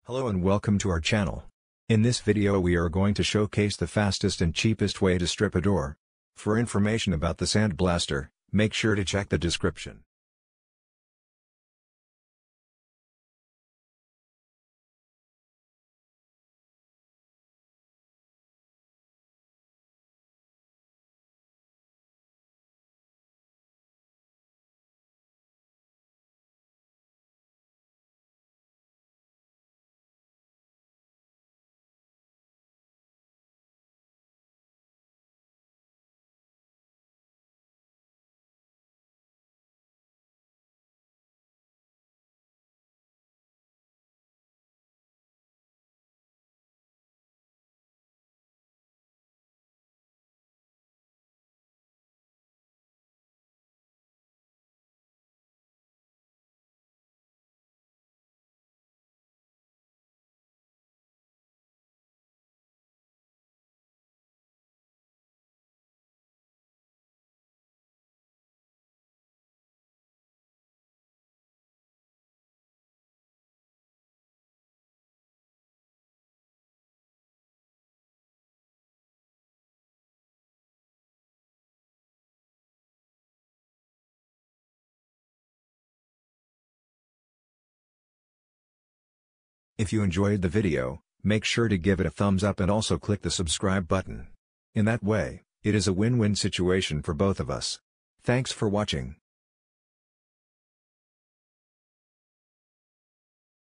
Hello and welcome to our channel. In this video we are going to showcase the fastest and cheapest way to strip a door. For information about the sandblaster, make sure to check the description. If you enjoyed the video, make sure to give it a thumbs up and also click the subscribe button. In that way, it is a win-win situation for both of us. Thanks for watching.